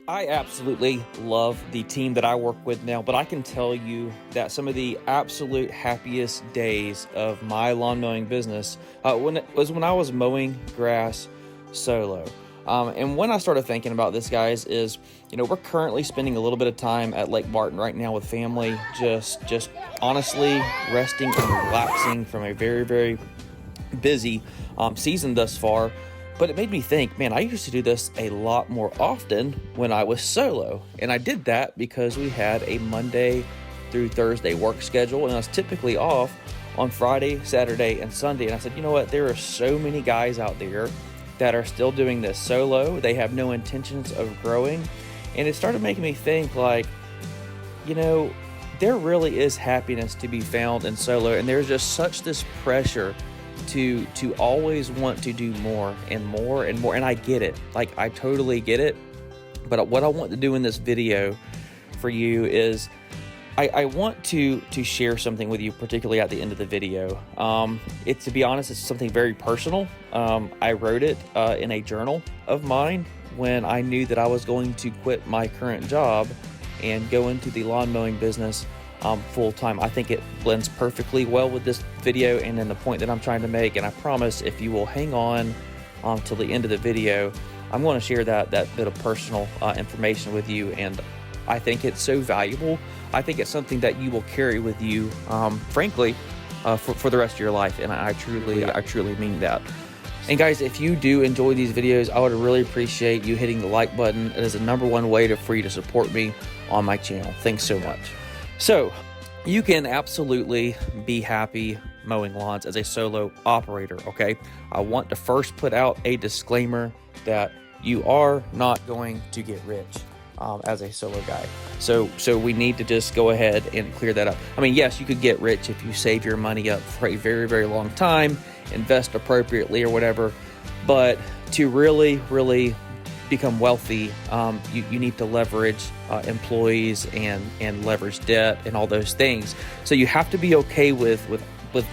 I absolutely love the team that I work with now, but I can tell you that some of the absolute happiest days of my lawn mowing business when I was mowing grass solo. And when I started thinking about this, guys, is we're currently spending a little bit of time at Lake Martin right now with family, just honestly resting and relaxing from a very, very busy season thus far. But it made me think, man, I used to do this a lot more often when I was solo. And I did that because we had a Monday through Thursday work schedule, and I was typically off on Friday, Saturday, and Sunday. And I said, you know what? There are so many guys out there that are still doing this solo. They have no intentions of growing. And it started making me think like, there really is happiness to be found in solo. And there's just such this pressure to always want to do more and more and more. And I get it. Like, I totally get it. But what I want to do in this video for you is I want to share something with you, particularly at the end of the video. To be honest, it's something very personal. I wrote it in a journal of mine when I knew that I was going to quit my current job and go into the lawn mowing business full time. I think it blends perfectly well with this video and then the point that I'm trying to make. And I promise, if you will hang on till the end of the video, I'm going to share that bit of personal information with you. And I think it's so valuable. I think it's something that you will carry with you, frankly, for the rest of your life. And I truly mean that. And guys, if you do enjoy these videos, I would really appreciate you hitting the like button. It is the number one way for you to support me on my channel. Thanks so much. So you can absolutely be happy mowing lawns as a solo operator, okay? I want to first put out a disclaimer that you are not going to get rich as a solo guy. So we need to just go ahead and clear that up. I mean, yes, you could get rich if you save your money up for a very, very long time, invest appropriately or whatever, but to really become wealthy, you need to leverage employees and leverage debt and all those things. So you have to be okay with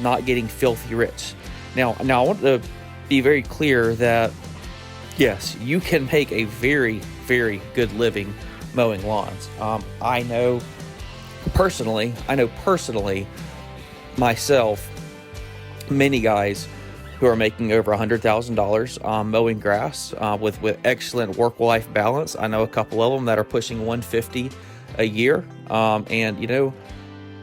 not getting filthy rich. Now I want to be very clear that yes, you can make a very, very good living mowing lawns. I know personally myself, many guys who are making over $100,000 mowing grass with excellent work-life balance. I know a couple of them that are pushing $150 a year. And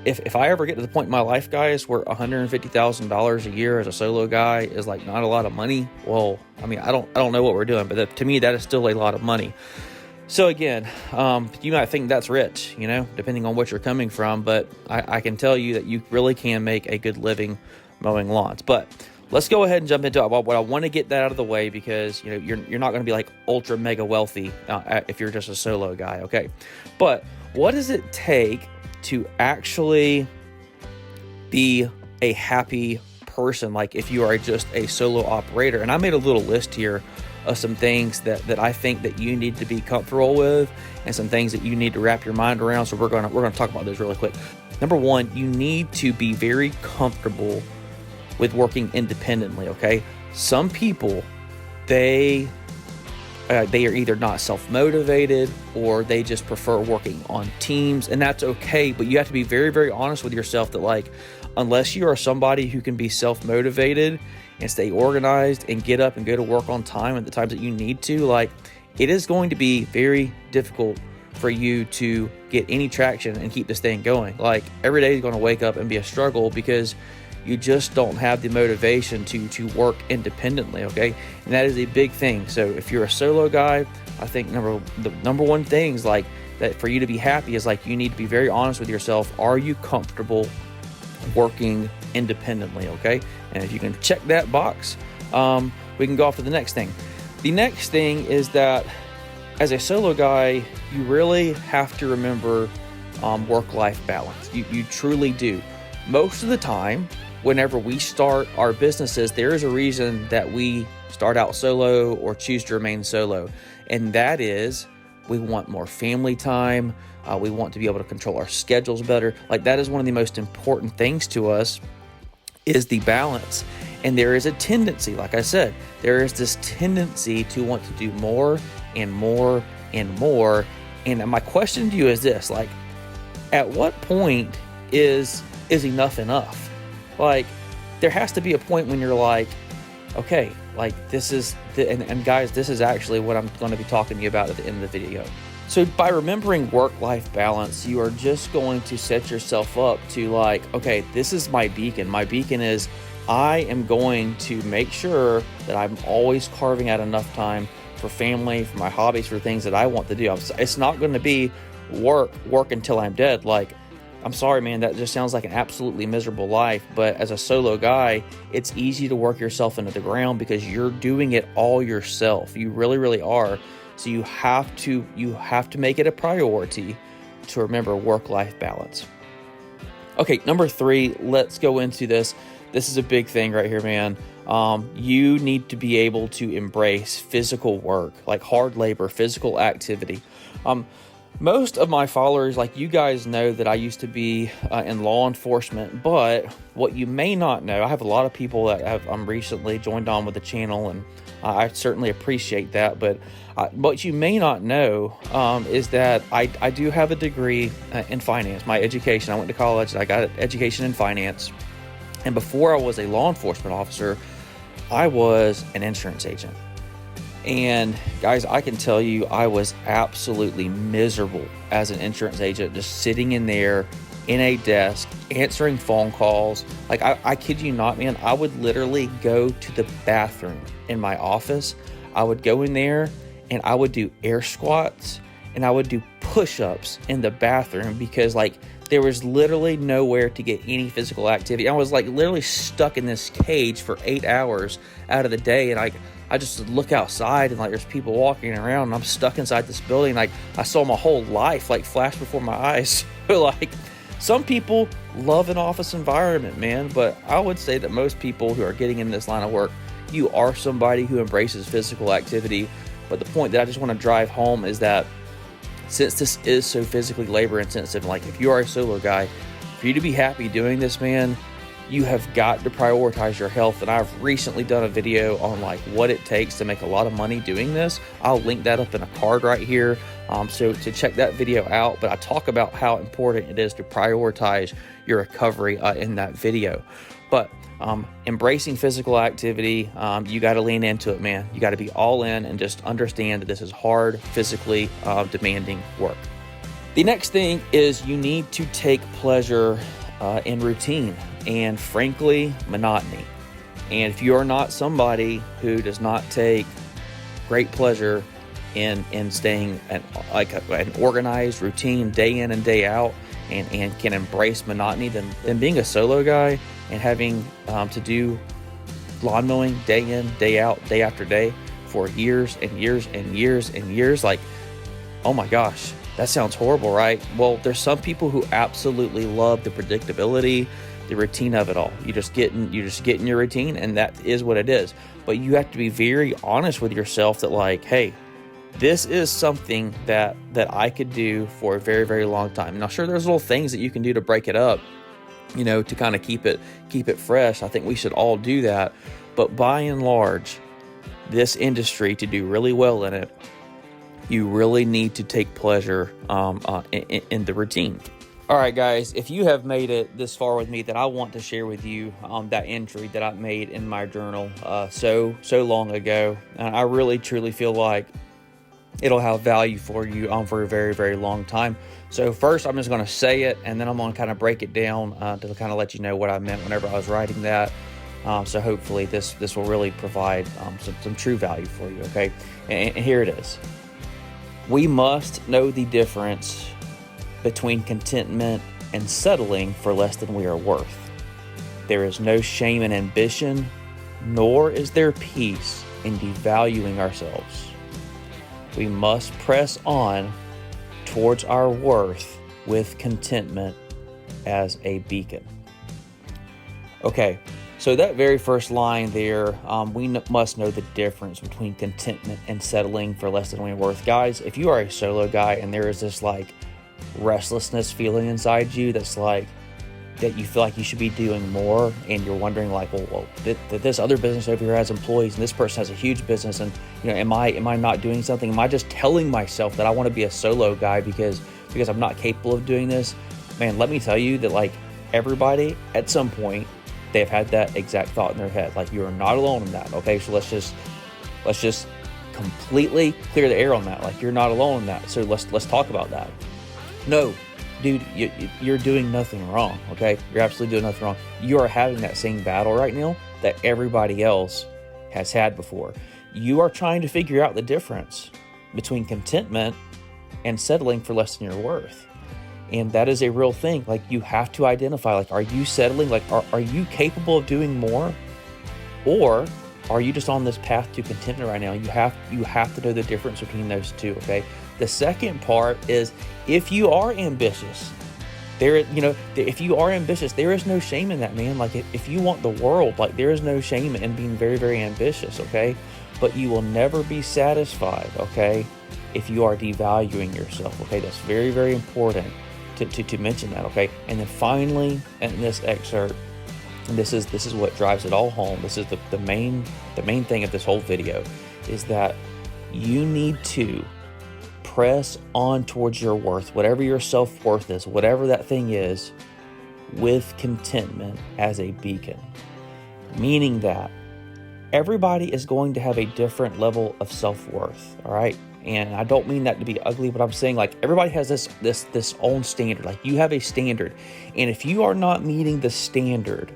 if I ever get to the point in my life, guys, where $150,000 a year as a solo guy is like not a lot of money, well, I mean, I don't know what we're doing, but to me, that is still a lot of money. So again, you might think that's rich, depending on what you're coming from, but I can tell you that you really can make a good living mowing lawns. But let's go ahead and jump into it. What I want to get that out of the way, because you're not going to be like ultra mega wealthy if you're just a solo guy, okay? But what does it take to actually be a happy person, like if you are just a solo operator? And I made a little list here of some things that I think that you need to be comfortable with, and some things that you need to wrap your mind around. So we're gonna talk about those really quick. Number one, you need to be very comfortable with working independently, okay? Some people, they are either not self-motivated or they just prefer working on teams, and that's okay. But you have to be very, very honest with yourself that, like, unless you are somebody who can be self-motivated and stay organized and get up and go to work on time at the times that you need to, like, it is going to be very difficult for you to get any traction and keep this thing going. Like, every day is going to wake up and be a struggle because you just don't have the motivation to work independently, okay? And that is a big thing. So if you're a solo guy, I think the number one things like that for you to be happy is, like, you need to be very honest with yourself. Are you comfortable working independently, okay? And if you can check that box, we can go off to the next thing. The next thing is that as a solo guy, you really have to remember work-life balance. You truly do. Most of the time, whenever we start our businesses, there is a reason that we start out solo or choose to remain solo. And that is, we want more family time. We want to be able to control our schedules better. Like, that is one of the most important things to us, is the balance. And there is a tendency, like I said, there is this tendency to want to do more and more and more. And my question to you is this, like, at what point is enough enough? Like, there has to be a point when you're like, okay, like this is and guys, this is actually what I'm going to be talking to you about at the end of the video. So by remembering work-life balance, you are just going to set yourself up to like, okay, this is my beacon. My beacon is I am going to make sure that I'm always carving out enough time for family, for my hobbies, for things that I want to do. It's not going to be work until I'm dead. Like, I'm sorry, man, that just sounds like an absolutely miserable life. But as a solo guy, it's easy to work yourself into the ground because you're doing it all yourself. You really, really are. So you have to make it a priority to remember work-life balance. Okay, number 3, let's go into this. This is a big thing right here, man. You need to be able to embrace physical work, like hard labor, physical activity. Most of my followers, like you guys, know that I used to be in law enforcement, but what you may not know, I have a lot of people that have recently joined on with the channel, and I certainly appreciate that. But what you may not know is that I do have a degree in finance. My education, I went to college, I got an education in finance. And before I was a law enforcement officer, I was an insurance agent. And guys, I can tell you, I was absolutely miserable as an insurance agent, just sitting in there in a desk, answering phone calls. Like, I kid you not, man, I would literally go to the bathroom in my office. I would go in there and I would do air squats and I would do push-ups in the bathroom because, like, there was literally nowhere to get any physical activity. I was like literally stuck in this cage for 8 hours out of the day. And I just look outside and like there's people walking around and I'm stuck inside this building. Like, I saw my whole life like flash before my eyes. Like, some people love an office environment, man. But I would say that most people who are getting in this line of work, you are somebody who embraces physical activity. But the point that I just want to drive home is that since this is so physically labor intensive, like if you are a solo guy, for you to be happy doing this, man, you have got to prioritize your health. And I've recently done a video on like what it takes to make a lot of money doing this. I'll link that up in a card right here. So to check that video out, but I talk about how important it is to prioritize your recovery in that video. But embracing physical activity, you got to lean into it, man. You got to be all in and just understand that this is hard, physically demanding work. The next thing is you need to take pleasure in routine and, frankly, monotony. And if you're not somebody who does not take great pleasure in staying like an organized routine day in and day out and can embrace monotony, then being a solo guy and having to do lawn mowing day in, day out, day after day for years and years and years and years, like, oh my gosh, that sounds horrible, right? Well, there's some people who absolutely love the predictability, the routine of it all. You just get in your routine, and that is what it is. But you have to be very honest with yourself that, like, hey, this is something that I could do for a very, very long time. Now, sure, there's little things that you can do to break it up, you know, to kind of keep it fresh. I think we should all do that. But by and large, this industry, to do really well in it, you really need to take pleasure in the routine. All right, guys, if you have made it this far with me, then I want to share with you that entry that I made in my journal so long ago. And I really, truly feel like it'll have value for you for a very, very long time. So first, I'm just going to say it, and then I'm going to kind of break it down to kind of let you know what I meant whenever I was writing that. So hopefully this will really provide some true value for you, okay? And here it is. We must know the difference between contentment and settling for less than we are worth. There is no shame in ambition, nor is there peace in devaluing ourselves. We must press on towards our worth with contentment as a beacon. Okay, so that very first line there, we must know the difference between contentment and settling for less than we're worth. Guys, if you are a solo guy and there is this like restlessness feeling inside you that's like, that you feel like you should be doing more, and you're wondering like, well, this other business over here has employees, and this person has a huge business, and am I not doing something? Am I just telling myself that I want to be a solo guy because I'm not capable of doing this? Man, let me tell you that like everybody at some point they've had that exact thought in their head. Like, you are not alone in that. Okay, so let's just completely clear the air on that. Like, you're not alone in that. So let's talk about that. No, dude, you're doing nothing wrong. Okay, you're absolutely doing nothing wrong. You are having that same battle right now that everybody else has had before. You are trying to figure out the difference between contentment and settling for less than your worth. And that is a real thing. Like, you have to identify, like, are you settling? Like, are you capable of doing more? Or are you just on this path to contentment right now? You have to know the difference between those two, okay? The second part is, if you are ambitious, if you are ambitious, there is no shame in that, man. Like, if you want the world, like, there is no shame in being very, very ambitious, okay? But you will never be satisfied, okay, if you are devaluing yourself, okay? That's very, very important to mention that, okay? And then finally, in this excerpt, and this is what drives it all home. This is the main thing of this whole video, is that you need to press on towards your worth, whatever your self-worth is, whatever that thing is, with contentment as a beacon. Meaning that everybody is going to have a different level of self-worth, all right? And I don't mean that to be ugly, but I'm saying, like, everybody has this own standard. Like, you have a standard, and if you are not meeting the standard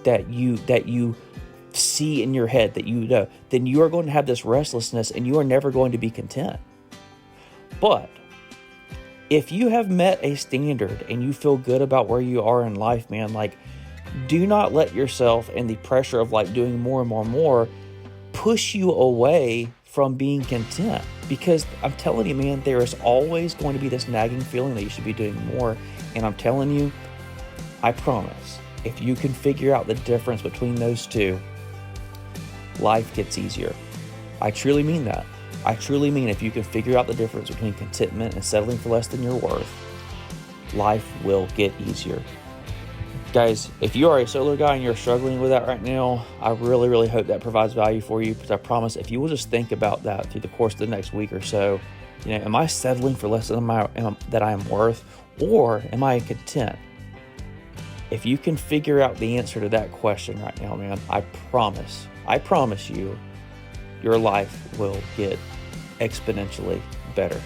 that you see in your head, that you know, then you are going to have this restlessness, and you are never going to be content. But if you have met a standard and you feel good about where you are in life, man, like, do not let yourself and the pressure of like doing more and more and more push you away from being content. Because I'm telling you, man, there is always going to be this nagging feeling that you should be doing more. And I'm telling you, I promise, if you can figure out the difference between those two, life gets easier. I truly mean that. I truly mean, if you can figure out the difference between contentment and settling for less than your worth, life will get easier. Guys, if you are a solo guy and you're struggling with that right now, I really, really hope that provides value for you, because I promise, if you will just think about that through the course of the next week or so, am I settling for less than that I am worth, or am I content? If you can figure out the answer to that question right now, man, I promise you, your life will get exponentially better.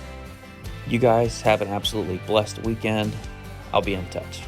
You guys have an absolutely blessed weekend. I'll be in touch.